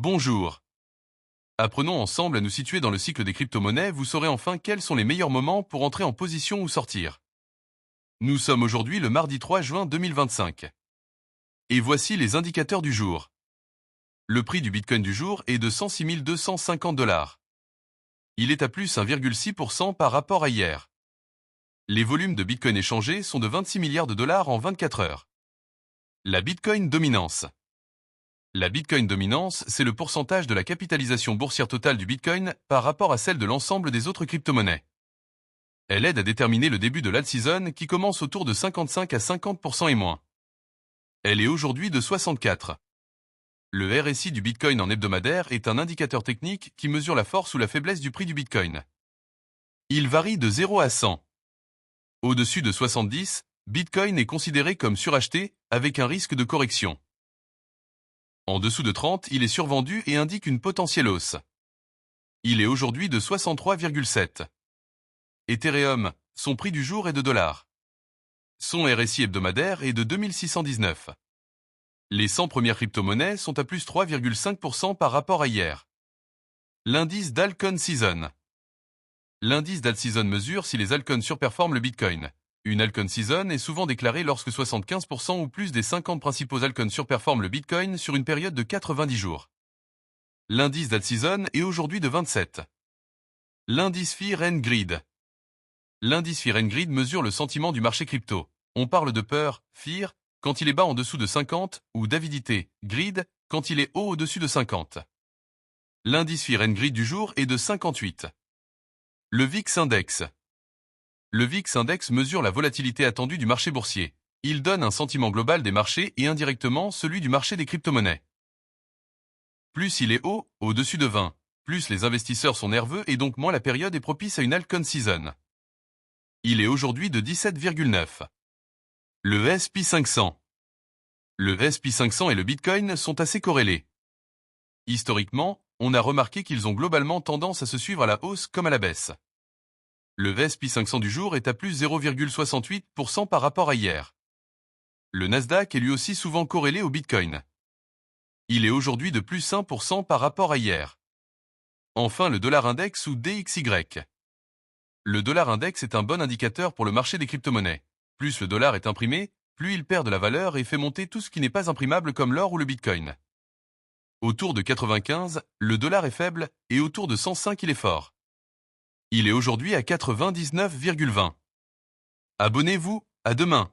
Bonjour. Apprenons ensemble à nous situer dans le cycle des crypto-monnaies, vous saurez enfin quels sont les meilleurs moments pour entrer en position ou sortir. Nous sommes aujourd'hui le mardi 3 juin 2025. Et voici les indicateurs du jour. Le prix du Bitcoin du jour est de 106 250 $. Il est à plus 1,6% par rapport à hier. Les volumes de Bitcoin échangés sont de 26 milliards de dollars en 24 heures. La Bitcoin dominance. La Bitcoin dominance, c'est le pourcentage de la capitalisation boursière totale du Bitcoin par rapport à celle de l'ensemble des autres crypto-monnaies. Elle aide à déterminer le début de l'alt-season qui commence autour de 55 à 50% et moins. Elle est aujourd'hui de 64. Le RSI du Bitcoin en hebdomadaire est un indicateur technique qui mesure la force ou la faiblesse du prix du Bitcoin. Il varie de 0 à 100. Au-dessus de 70, Bitcoin est considéré comme suracheté avec un risque de correction. En dessous de 30, il est survendu et indique une potentielle hausse. Il est aujourd'hui de 63,7. Ethereum, son prix du jour est de $. Son RSI hebdomadaire est de 2619. Les 100 premières crypto-monnaies sont à plus 3,5% par rapport à hier. L'indice d'Alcon Season. L'indice d'alt-season mesure si les altcoins surperforment le Bitcoin. Une altcoin season est souvent déclarée lorsque 75% ou plus des 50 principaux altcoins surperforment le Bitcoin sur une période de 90 jours. L'indice d'alt-season est aujourd'hui de 27. L'indice Fear and Greed. L'indice Fear and Greed mesure le sentiment du marché crypto. On parle de peur, fear, quand il est bas en dessous de 50, ou d'avidité, greed, quand il est haut au-dessus de 50. L'indice Fear and Greed du jour est de 58. Le VIX Index. Le VIX Index mesure la volatilité attendue du marché boursier. Il donne un sentiment global des marchés et indirectement celui du marché des crypto-monnaies. Plus il est haut, au-dessus de 20, plus les investisseurs sont nerveux et donc moins la période est propice à une altcoin season. Il est aujourd'hui de 17,9. Le S&P 500. Le S&P 500 et le Bitcoin sont assez corrélés. Historiquement, on a remarqué qu'ils ont globalement tendance à se suivre à la hausse comme à la baisse. Le S&P 500 du jour est à plus 0,68% par rapport à hier. Le Nasdaq est lui aussi souvent corrélé au Bitcoin. Il est aujourd'hui de plus 1% par rapport à hier. Enfin le dollar index ou DXY. Le dollar index est un bon indicateur pour le marché des crypto-monnaies. Plus le dollar est imprimé, plus il perd de la valeur et fait monter tout ce qui n'est pas imprimable comme l'or ou le Bitcoin. Autour de 95, le dollar est faible et autour de 105 il est fort. Il est aujourd'hui à 99,20. Abonnez-vous, à demain.